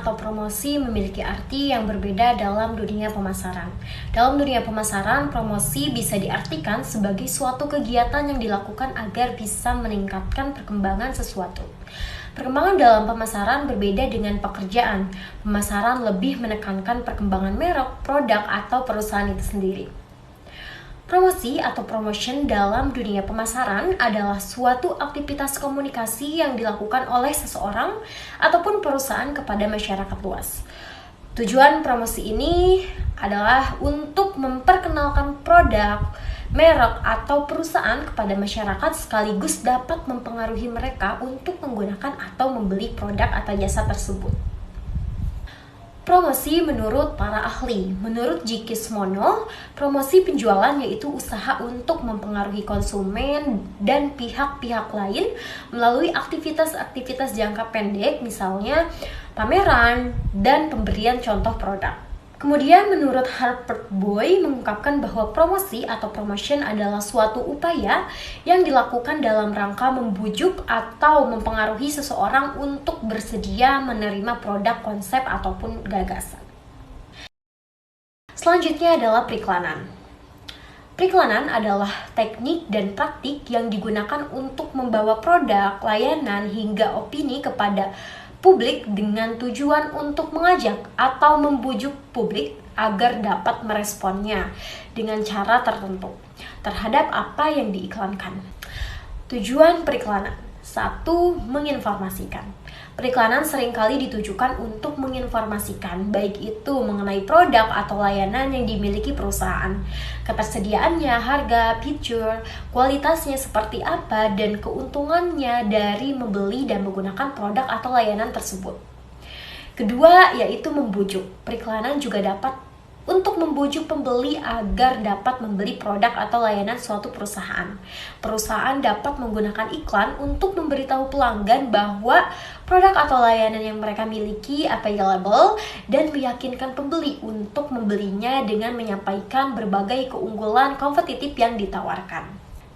atau promosi memiliki arti yang berbeda dalam dunia pemasaran. Dalam dunia pemasaran, promosi bisa diartikan sebagai suatu kegiatan yang dilakukan agar bisa meningkatkan perkembangan sesuatu. Perkembangan dalam pemasaran berbeda dengan pekerjaan. Pemasaran lebih menekankan perkembangan merek, produk, atau perusahaan itu sendiri. Promosi atau promotion dalam dunia pemasaran adalah suatu aktivitas komunikasi yang dilakukan oleh seseorang ataupun perusahaan kepada masyarakat luas. Tujuan promosi ini adalah untuk memperkenalkan produk, merek, atau perusahaan kepada masyarakat sekaligus dapat mempengaruhi mereka untuk menggunakan atau membeli produk atau jasa tersebut. Promosi menurut para ahli. Menurut J. Kismono, promosi penjualan yaitu usaha untuk mempengaruhi konsumen dan pihak-pihak lain melalui aktivitas-aktivitas jangka pendek, misalnya pameran dan pemberian contoh produk. Kemudian menurut Harper Boy mengungkapkan bahwa promosi atau promotion adalah suatu upaya yang dilakukan dalam rangka membujuk atau mempengaruhi seseorang untuk bersedia menerima produk, konsep, ataupun gagasan. Selanjutnya adalah periklanan. Periklanan adalah teknik dan praktik yang digunakan untuk membawa produk, layanan, hingga opini kepada publik dengan tujuan untuk mengajak atau membujuk publik agar dapat meresponnya dengan cara tertentu terhadap apa yang diiklankan. Tujuan periklanan: 1. Menginformasikan. Periklanan seringkali ditujukan untuk menginformasikan, baik itu mengenai produk atau layanan yang dimiliki perusahaan, ketersediaannya, harga, fitur, kualitasnya seperti apa, dan keuntungannya dari membeli dan menggunakan produk atau layanan tersebut. Kedua, yaitu membujuk. Periklanan juga dapat untuk membujuk pembeli agar dapat membeli produk atau layanan suatu perusahaan. Perusahaan dapat menggunakan iklan untuk memberitahu pelanggan bahwa produk atau layanan yang mereka miliki available dan meyakinkan pembeli untuk membelinya dengan menyampaikan berbagai keunggulan kompetitif yang ditawarkan.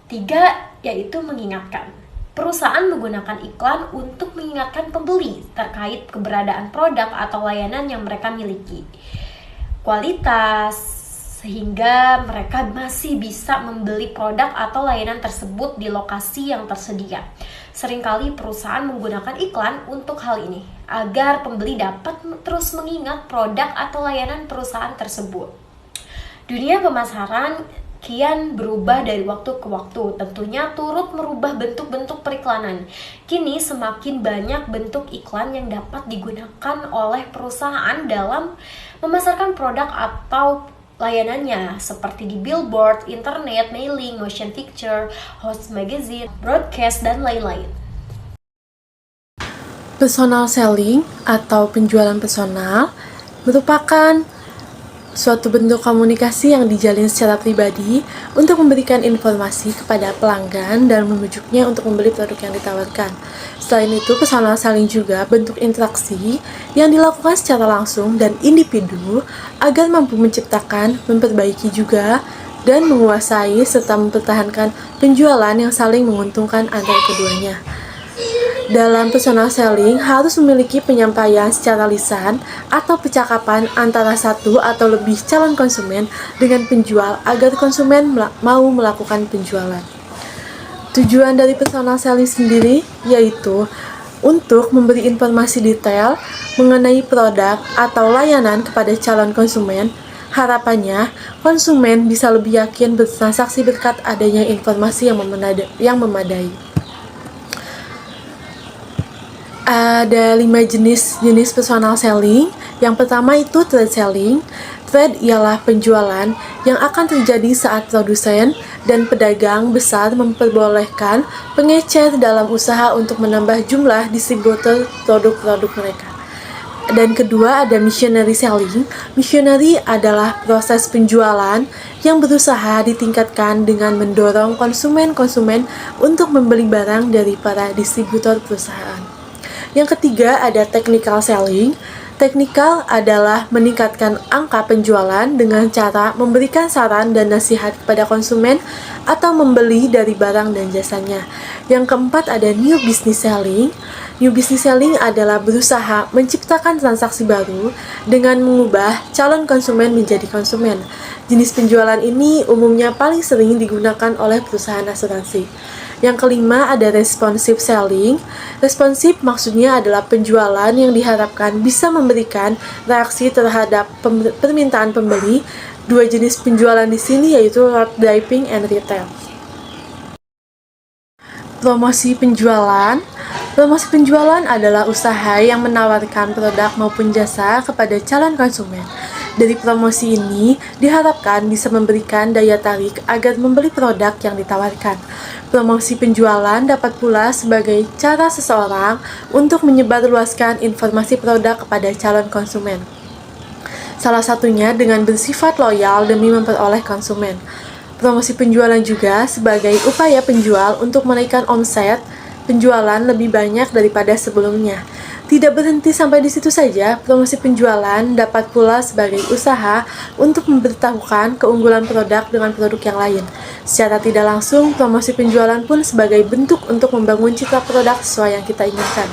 3. Yaitu mengingatkan. Perusahaan menggunakan iklan untuk mengingatkan pembeli terkait keberadaan produk atau layanan yang mereka miliki, kualitas, sehingga mereka masih bisa membeli produk atau layanan tersebut di lokasi yang tersedia. Seringkali perusahaan menggunakan iklan untuk hal ini, agar pembeli dapat terus mengingat produk atau layanan perusahaan tersebut. Dunia pemasaran kian berubah dari waktu ke waktu, tentunya turut merubah bentuk-bentuk periklanan. Kini semakin banyak bentuk iklan yang dapat digunakan oleh perusahaan dalam memasarkan produk atau layanannya, seperti di billboard, internet, mailing, motion picture, host magazine, broadcast, dan lain-lain. Personal selling atau penjualan personal merupakan suatu bentuk komunikasi yang dijalin secara pribadi untuk memberikan informasi kepada pelanggan dan memujuknya untuk membeli produk yang ditawarkan. Selain itu, personal selling juga bentuk interaksi yang dilakukan secara langsung dan individu agar mampu menciptakan, memperbaiki juga, dan menguasai serta mempertahankan penjualan yang saling menguntungkan antara keduanya. Dalam personal selling harus memiliki penyampaian secara lisan atau percakapan antara satu atau lebih calon konsumen dengan penjual agar konsumen mau melakukan penjualan. Tujuan dari personal selling sendiri yaitu untuk memberi informasi detail mengenai produk atau layanan kepada calon konsumen. Harapannya, konsumen bisa lebih yakin bertransaksi berkat adanya informasi yang memadai. Ada 5 jenis personal selling. Yang pertama itu trade selling. Trade ialah penjualan yang akan terjadi saat produsen dan pedagang besar memperbolehkan pengecer dalam usaha untuk menambah jumlah distributor produk-produk mereka. Dan kedua ada missionary selling. Missionary adalah proses penjualan yang berusaha ditingkatkan dengan mendorong konsumen-konsumen untuk membeli barang dari para distributor perusahaan. Yang ketiga ada technical selling. Teknikal adalah meningkatkan angka penjualan dengan cara memberikan saran dan nasihat kepada konsumen atau membeli dari barang dan jasanya. Yang keempat ada new business selling. New business selling adalah berusaha menciptakan transaksi baru dengan mengubah calon konsumen menjadi konsumen. Jenis penjualan ini umumnya paling sering digunakan oleh perusahaan asuransi. Yang kelima ada responsive selling. Responsive maksudnya adalah penjualan yang diharapkan bisa memberikan reaksi terhadap permintaan pembeli. Dua jenis penjualan di sini yaitu road driving and retail. Promosi penjualan. Promosi penjualan adalah usaha yang menawarkan produk maupun jasa kepada calon konsumen. Dari promosi ini diharapkan bisa memberikan daya tarik agar membeli produk yang ditawarkan. Promosi penjualan dapat pula sebagai cara seseorang untuk menyebarluaskan informasi produk kepada calon konsumen. Salah satunya dengan bersifat loyal demi memperoleh konsumen. Promosi penjualan juga sebagai upaya penjual untuk menaikkan omset penjualan lebih banyak daripada sebelumnya. Tidak berhenti sampai di situ saja, promosi penjualan dapat pula sebagai usaha untuk memberitahukan keunggulan produk dengan produk yang lain. Secara tidak langsung, promosi penjualan pun sebagai bentuk untuk membangun citra produk sesuai yang kita inginkan.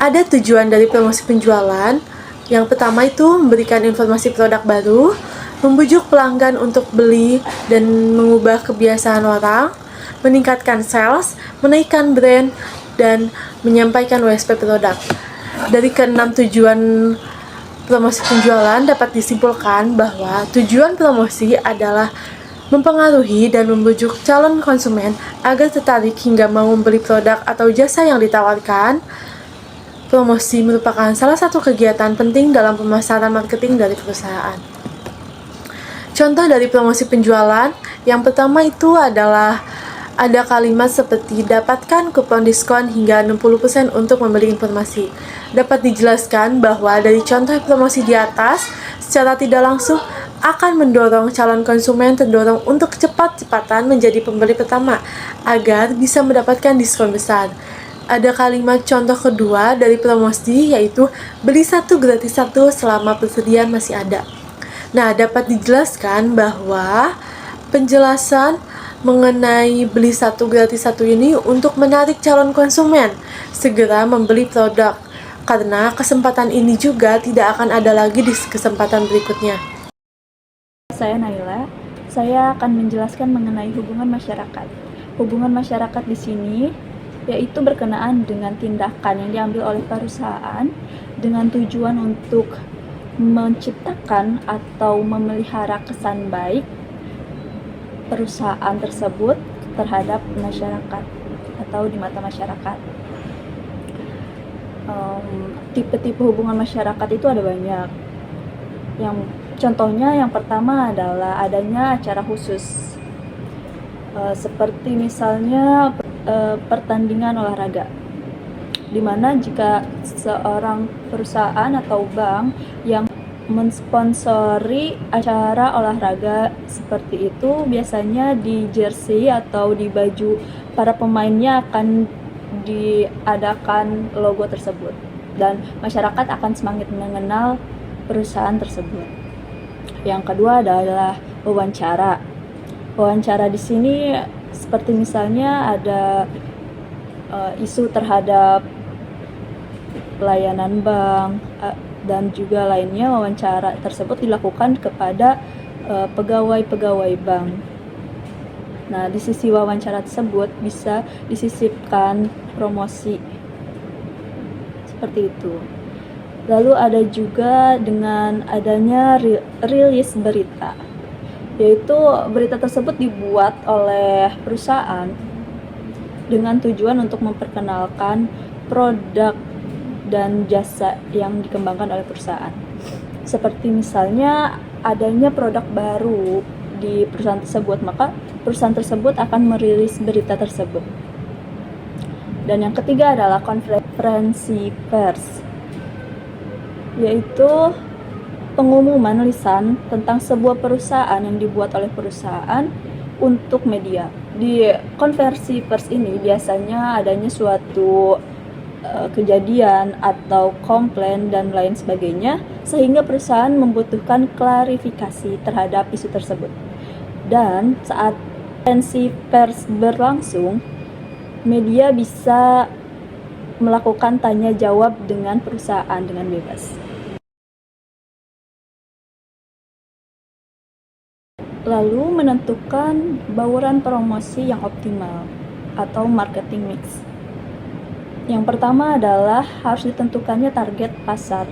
Ada tujuan dari promosi penjualan. Yang pertama itu memberikan informasi produk baru, membujuk pelanggan untuk beli dan mengubah kebiasaan orang, meningkatkan sales, menaikkan brand, dan menyampaikan USP produk. Dari keenam tujuan promosi penjualan dapat disimpulkan bahwa tujuan promosi adalah mempengaruhi dan membujuk calon konsumen agar tertarik hingga mau membeli produk atau jasa yang ditawarkan. Promosi merupakan salah satu kegiatan penting dalam pemasaran marketing dari perusahaan. Contoh dari promosi penjualan, yang pertama itu adalah ada kalimat seperti dapatkan kupon diskon hingga 60% untuk membeli informasi. Dapat dijelaskan bahwa dari contoh promosi di atas, secara tidak langsung akan mendorong calon konsumen terdorong untuk cepat-cepatan menjadi pembeli pertama agar bisa mendapatkan diskon besar. Ada kalimat contoh kedua dari promosi yaitu beli satu gratis satu selama persediaan masih ada. Nah, dapat dijelaskan bahwa penjelasan mengenai beli satu gratis satu ini untuk menarik calon konsumen segera membeli produk karena kesempatan ini juga tidak akan ada lagi di kesempatan berikutnya. Saya Naila, saya akan menjelaskan mengenai hubungan masyarakat. Hubungan masyarakat di sini yaitu berkenaan dengan tindakan yang diambil oleh perusahaan dengan tujuan untuk menciptakan atau memelihara kesan baik perusahaan tersebut terhadap masyarakat atau di mata masyarakat. Tipe-tipe hubungan masyarakat itu ada banyak. Contohnya yang pertama adalah adanya acara khusus, seperti misalnya pertandingan olahraga, di mana jika seorang perusahaan atau bank yang mensponsori acara olahraga seperti itu, biasanya di jersey atau di baju para pemainnya akan diadakan logo tersebut dan masyarakat akan semakin mengenal perusahaan tersebut. Yang kedua adalah wawancara. Wawancara di sini seperti misalnya ada isu terhadap pelayanan bank dan juga lainnya. Wawancara tersebut dilakukan kepada pegawai-pegawai bank. Nah, di sisi wawancara tersebut bisa disisipkan promosi seperti itu. Lalu ada juga dengan adanya rilis berita, yaitu berita tersebut dibuat oleh perusahaan dengan tujuan untuk memperkenalkan produk dan jasa yang dikembangkan oleh perusahaan. Seperti misalnya adanya produk baru di perusahaan tersebut, maka perusahaan tersebut akan merilis berita tersebut. Dan yang ketiga adalah konferensi pers, yaitu pengumuman lisan tentang sebuah perusahaan yang dibuat oleh perusahaan untuk media. Di konferensi pers ini biasanya adanya suatu kejadian atau komplain dan lain sebagainya, sehingga perusahaan membutuhkan klarifikasi terhadap isu tersebut. Dan saat konferensi pers berlangsung, media bisa melakukan tanya jawab dengan perusahaan dengan bebas. Lalu menentukan bauran promosi yang optimal atau marketing mix. Yang pertama adalah harus ditentukannya target pasar.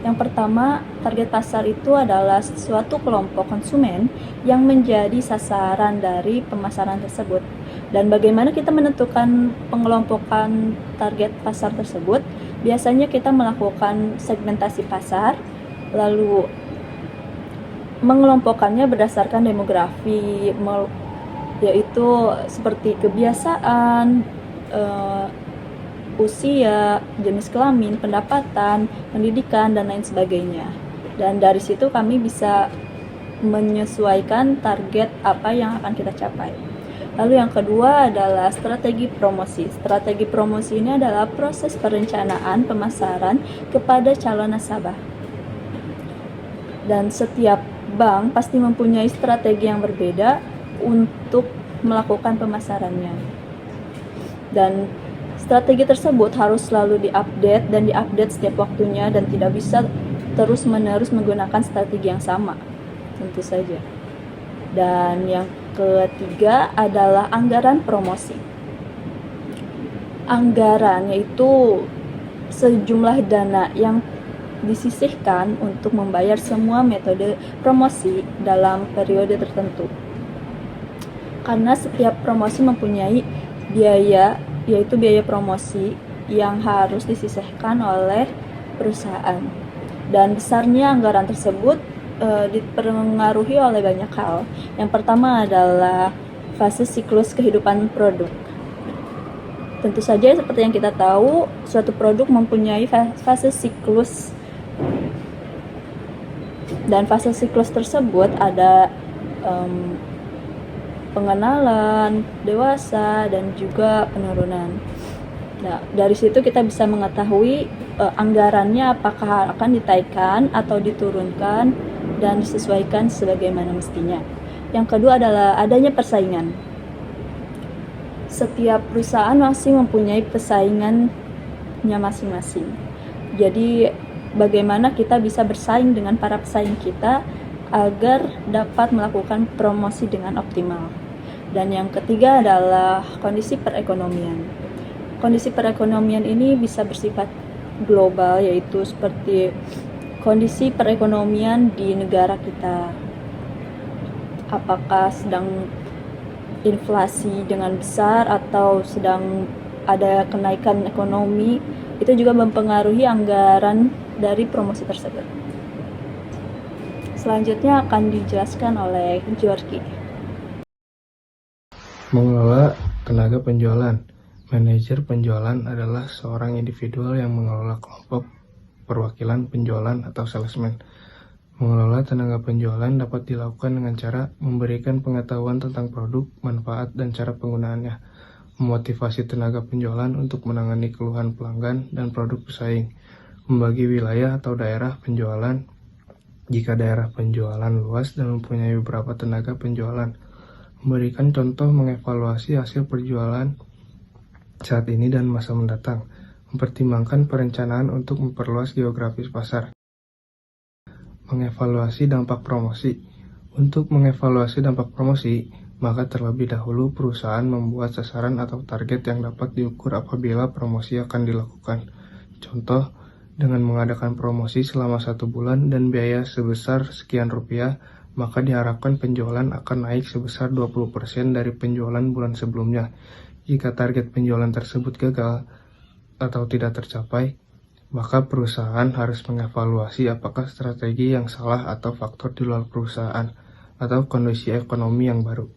Yang pertama, target pasar itu adalah suatu kelompok konsumen yang menjadi sasaran dari pemasaran tersebut. Dan bagaimana kita menentukan pengelompokan target pasar tersebut? Biasanya kita melakukan segmentasi pasar, lalu mengelompokkannya berdasarkan demografi, yaitu seperti kebiasaan, usia, jenis kelamin, pendapatan, pendidikan, dan lain sebagainya. Dan dari situ kami bisa menyesuaikan target apa yang akan kita capai. Lalu yang kedua adalah strategi promosi. Strategi promosi ini adalah proses perencanaan pemasaran kepada calon nasabah. Dan setiap bank pasti mempunyai strategi yang berbeda untuk melakukan pemasarannya. Dan strategi tersebut harus selalu diupdate dan diupdate setiap waktunya dan tidak bisa terus-menerus menggunakan strategi yang sama, tentu saja. Dan yang ketiga adalah anggaran promosi. Anggaran yaitu sejumlah dana yang disisihkan untuk membayar semua metode promosi dalam periode tertentu. Karena setiap promosi mempunyai biaya, yaitu biaya promosi yang harus disisihkan oleh perusahaan. Dan besarnya anggaran tersebut dipengaruhi oleh banyak hal. Yang pertama adalah fase siklus kehidupan produk. Tentu saja seperti yang kita tahu, suatu produk mempunyai fase siklus. Dan fase siklus tersebut ada pengenalan, dewasa, dan juga penurunan. Nah, dari situ kita bisa mengetahui anggarannya apakah akan ditaikkan atau diturunkan dan disesuaikan sebagaimana mestinya. Yang kedua adalah adanya persaingan. Setiap perusahaan masih mempunyai persaingannya masing-masing. Jadi, bagaimana kita bisa bersaing dengan para pesaing kita agar dapat melakukan promosi dengan optimal. Dan yang ketiga adalah kondisi perekonomian. Kondisi perekonomian ini bisa bersifat global, yaitu seperti kondisi perekonomian di negara kita. Apakah sedang inflasi dengan besar atau sedang ada kenaikan ekonomi, itu juga mempengaruhi anggaran dari promosi tersebut. Selanjutnya akan dijelaskan oleh Georgie. Mengelola tenaga penjualan. Manajer penjualan adalah seorang individual yang mengelola kelompok perwakilan penjualan atau salesman. Mengelola tenaga penjualan dapat dilakukan dengan cara memberikan pengetahuan tentang produk, manfaat, dan cara penggunaannya, memotivasi tenaga penjualan untuk menangani keluhan pelanggan dan produk pesaing, membagi wilayah atau daerah penjualan jika daerah penjualan luas dan mempunyai beberapa tenaga penjualan, memberikan contoh mengevaluasi hasil penjualan saat ini dan masa mendatang, mempertimbangkan perencanaan untuk memperluas geografis pasar. Mengevaluasi dampak promosi. Untuk mengevaluasi dampak promosi, maka terlebih dahulu perusahaan membuat sasaran atau target yang dapat diukur apabila promosi akan dilakukan. Contoh, dengan mengadakan promosi selama 1 bulan dan biaya sebesar sekian rupiah, maka diharapkan penjualan akan naik sebesar 20% dari penjualan bulan sebelumnya. Jika target penjualan tersebut gagal atau tidak tercapai, maka perusahaan harus mengevaluasi apakah strategi yang salah atau faktor di luar perusahaan atau kondisi ekonomi yang baru.